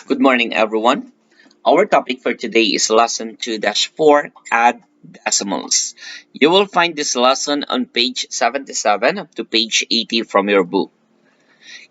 Good morning, everyone. Our topic for today is Lesson 2-4 Add Decimals. You will find this lesson on page 77 up to page 80 from your book.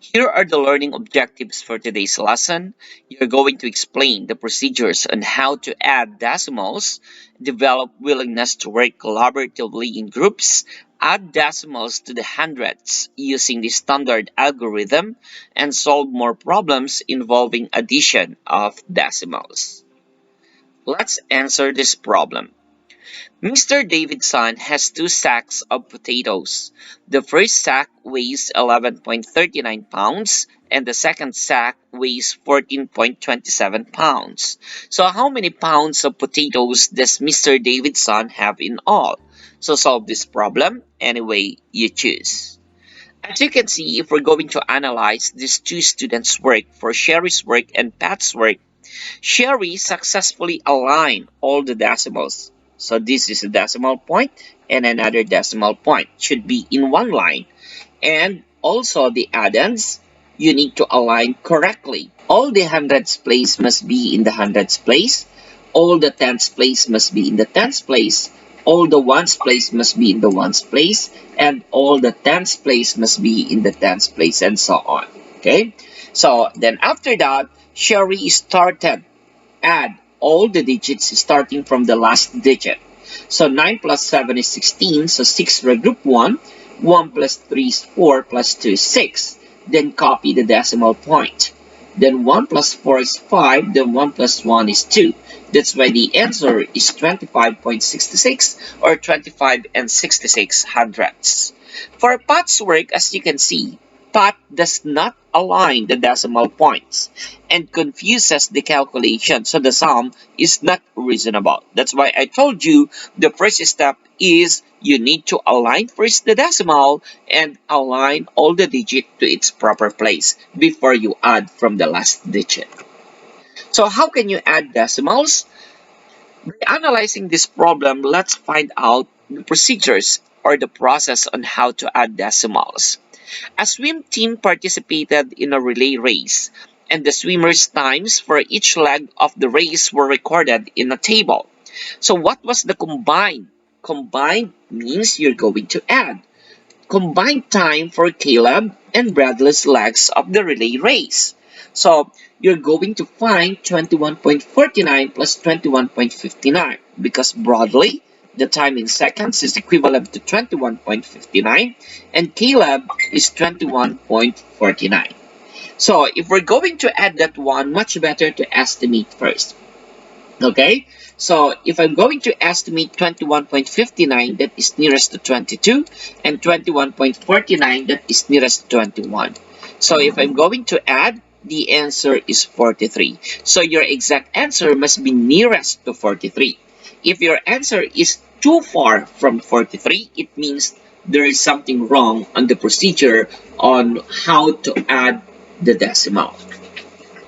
Here are the learning objectives for today's lesson. You're going to explain the procedures on how to add decimals, develop willingness to work collaboratively in groups, add decimals to the hundreds using the standard algorithm, and solve more problems involving addition of decimals. Let's answer this problem. Mr. Davidson has two sacks of potatoes. The first sack weighs 11.39 pounds and the second sack weighs 14.27 pounds. So how many pounds of potatoes does Mr. Davidson have in all? So solve this problem any way you choose. As you can see, if we're going to analyze these two students' work for Sherry's work and Pat's work, Sherry successfully aligned all the decimals. So this is a decimal point and another decimal point should be in one line. And also the addends, you need to align correctly. All the hundreds place must be in the hundreds place. All the tens place must be in the tens place. All the ones place must be in the ones place. And all the tens place must be in the tens place and so on. Okay? So then after that, Sherry started add all the digits starting from the last digit. So 9 plus 7 is 16, so 6 regroup 1. 1 plus 3 is 4, plus 2 is 6. Then copy the decimal point. Then 1 plus 4 is 5, then 1 plus 1 is 2. That's why the answer is 25.66 or 25 and 66 hundredths. For Pat's work, as you can see, Pat does not align the decimal points and confuses the calculation, so the sum is not reasonable. That's why I told you the first step is you need to align first the decimal and align all the digit to its proper place before you add from the last digit. So how can you add decimals? By analyzing this problem, let's find out the procedures or the process on how to add decimals. A swim team participated in a relay race, and the swimmers' times for each leg of the race were recorded in a table. So what was the combined? Combined means you're going to add combined time for Caleb and Bradley's legs of the relay race. So you're going to find 21.49 plus 21.59 because broadly the time in seconds is equivalent to 21.59 and Caleb is 21.49. So if we're going to add that one, much better to estimate first. Okay, so if I'm going to estimate 21.59, that is nearest to 22, and 21.49, that is nearest to 21. So if I'm going to add, the answer is 43. So your exact answer must be nearest to 43. If your answer is too far from 43, it means there is something wrong on the procedure on how to add the decimal.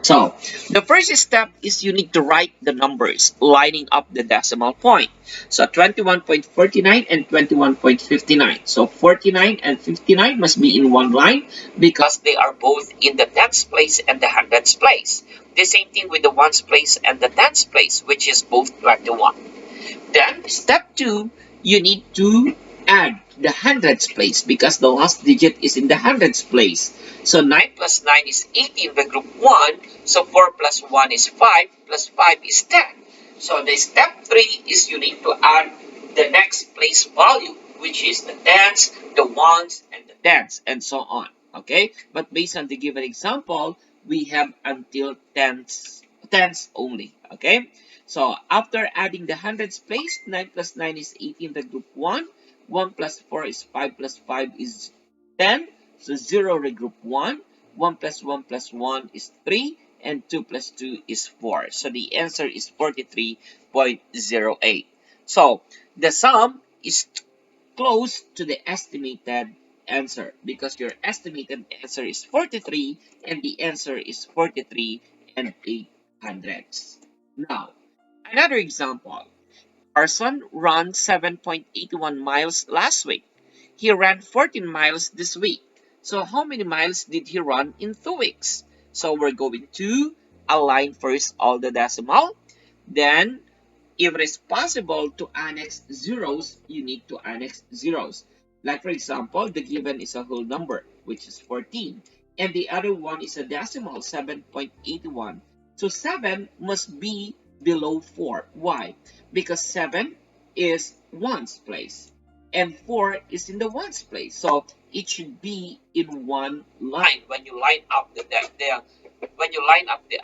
So, the first step is you need to write the numbers lining up the decimal point. So, 21.49 and 21.59. So, 49 and 59 must be in one line because they are both in the tens place and the hundreds place. The same thing with the ones place and the tens place, which is both 21. Then, step 2, you need to add the hundreds place because the last digit is in the hundreds place. So 9 plus 9 is 18, the group 1. So 4 plus 1 is 5, plus 5 is 10. So the step 3 is you need to add the next place value, which is the tens, the ones, and the tens, and so on. Okay? But based on the given example, we have until tens only. Okay? So after adding the hundreds place, 9 plus 9 is 18, the group 1. 1 plus 4 is 5 plus 5 is 10. So 0 regroup 1. 1 plus 1 plus 1 is 3. And 2 plus 2 is 4. So the answer is 43.08. So the sum is close to the estimated answer because your estimated answer is 43 and the answer is 43 and 8 hundredths. Now, another example. Our son ran 7.81 miles last week. He ran 14 miles this week. So how many miles did he run in 2 weeks? So we're going to align first all the decimal. Then, if it is possible to annex zeros, you need to annex zeros. Like for example, the given is a whole number, which is 14. And the other one is a decimal, 7.81. So 7 must be below 4. Why? Because 7 is ones place. And 4 is in the ones place. So it should be in one line when you line up the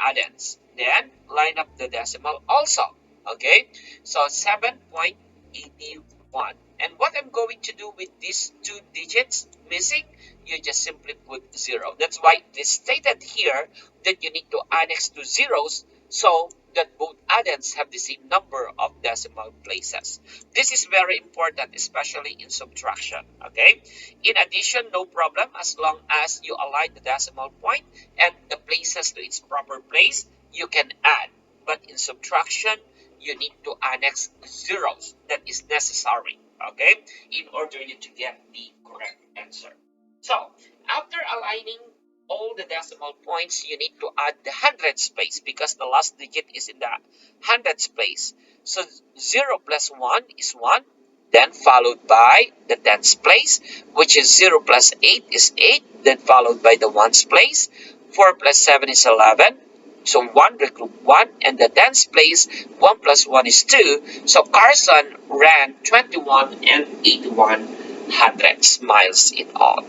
addends. Then line up the decimal also. Okay, so 7.81. And what I'm going to do with these two digits missing, you just simply put 0. That's why it is stated here that you need to annex to zeros so that both addends have the same number of decimal places. This is very important, especially in subtraction. Okay. In addition, no problem as long as you align the decimal point and the places to its proper place, you can add. But in subtraction, you need to annex zeros. That is necessary, okay, in order you to get the correct answer. So, after aligning all the decimal points, you need to add the hundreds place because the last digit is in the hundreds place. So, 0 plus 1 is 1, then followed by the tens place, which is 0 plus 8 is 8, then followed by the ones place. 4 plus 7 is 11. So 1 regroup 1, and the tens place, 1 plus 1 is 2. So Carson ran 21 and 81 hundredths miles in all.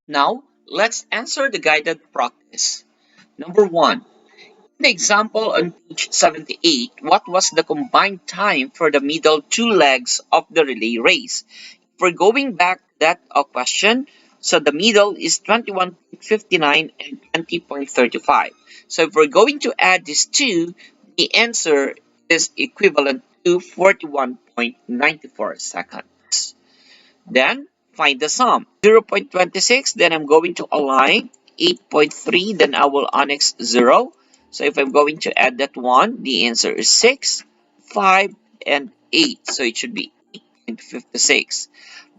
Now, let's answer the guided practice. Number 1. In the example on page 78, what was the combined time for the middle two legs of the relay race? If we're going back to that question, so the middle is 21.59 and 20.35. So if we're going to add these two, the answer is equivalent to 41.94 seconds. Then find the sum. 0.26, then I'm going to align 8.3, then I will annex 0. So if I'm going to add that one, the answer is 6, 5, and 8. So it should be 8.56.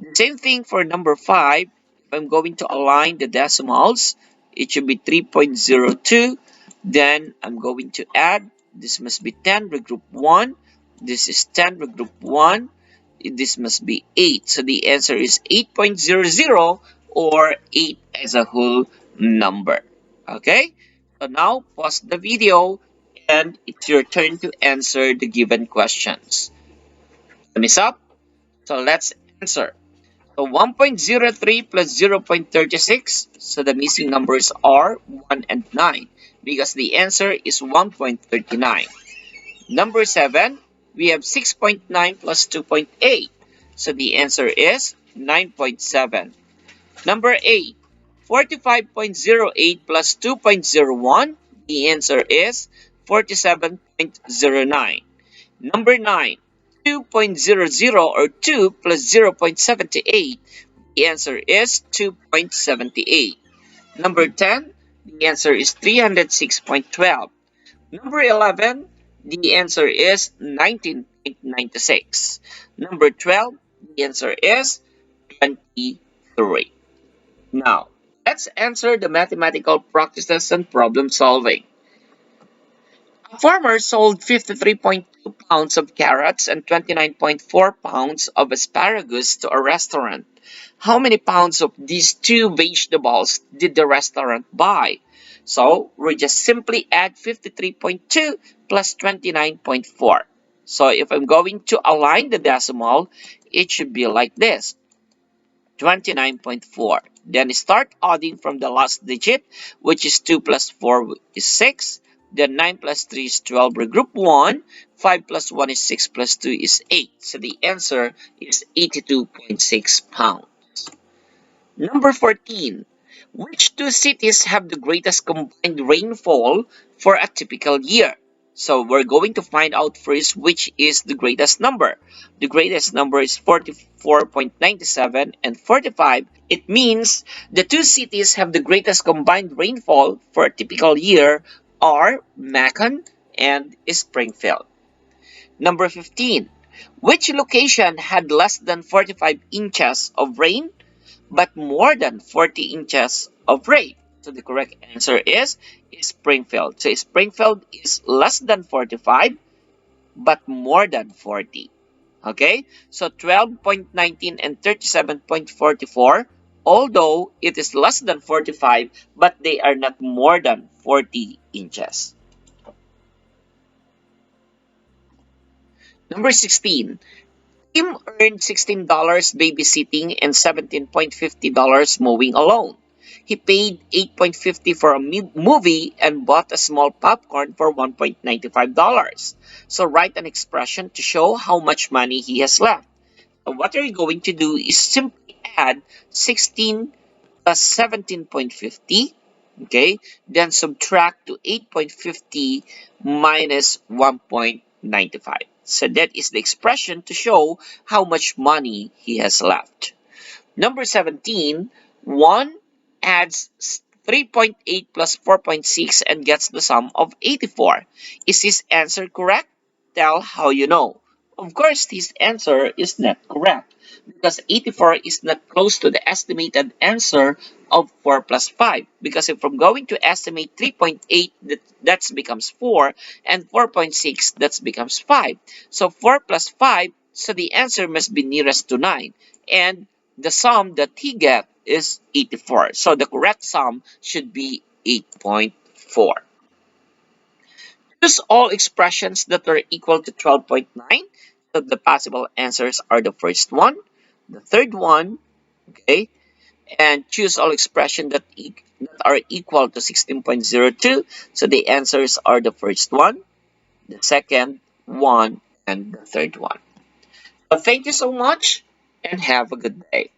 The same thing for number 5. If I'm going to align the decimals, it should be 3.02. Then I'm going to add, this must be 10, regroup 1. This is 10, regroup 1. This must be 8. So the answer is 8.00 or 8 as a whole number. Okay? So now pause the video and it's your turn to answer the given questions. Time is up. So let's answer. So 1.03 plus 0.36. So the missing numbers are 1 and 9 because the answer is 1.39. Number 7, we have 6.9 plus 2.8. So the answer is 9.7. Number 8, 45.08 plus 2.01. The answer is 47.09. Number 9, 2.00 or 2 plus 0.78. The answer is 2.78. Number 10, the answer is 306.12. Number 11, the answer is 19.96. Number 12, the answer is 23. Now, let's answer the mathematical practices and problem solving. A farmer sold 53.2 pounds of carrots and 29.4 pounds of asparagus to a restaurant. How many pounds of these two vegetables did the restaurant buy? So we just simply add 53.2 plus 29.4. So if I'm going to align the decimal, it should be like this. 29.4. Then start adding from the last digit, which is 2 plus 4 is 6. Then 9 plus 3 is 12. Regroup 1. 5 plus 1 is 6 plus 2 is 8. So the answer is 82.6 pounds. Number 14. Which two cities have the greatest combined rainfall for a typical year? So we're going to find out first which is the greatest number. The greatest number is 44.97 and 45. It means the two cities have the greatest combined rainfall for a typical year are Macon and Springfield. Number 15. Which location had less than 45 inches of rain but more than 40 inches of rain? So the correct answer is Springfield. So Springfield is less than 45 but more than 40. Okay? So 12.19 and 37.44, although it is less than 45, but they are not more than 40 inches. Number 16. Tim earned $16 babysitting and $17.50 mowing alone. He paid $8.50 for a movie and bought a small popcorn for $1.95. So write an expression to show how much money he has left. So what you're going to do is simply add 16 plus 17.50, okay? Then subtract to 8.50 minus 1.95. So that is the expression to show how much money he has left. Number 17, 1 adds 3.8 plus 4.6 and gets the sum of 84. Is his answer correct? Tell how you know. Of course, his answer is not correct because 84 is not close to the estimated answer of 4 plus 5. Because if I'm going to estimate 3.8, that becomes 4, and 4.6, that becomes 5. So 4 plus 5, so the answer must be nearest to 9. And the sum that he get is 84. So the correct sum should be 8.4. Choose all expressions that are equal to 12.9. So the possible answers are the first one, the third one, okay, and choose all expressions that are equal to 16.02. So the answers are the first one, the second one, and the third one. So thank you so much and have a good day.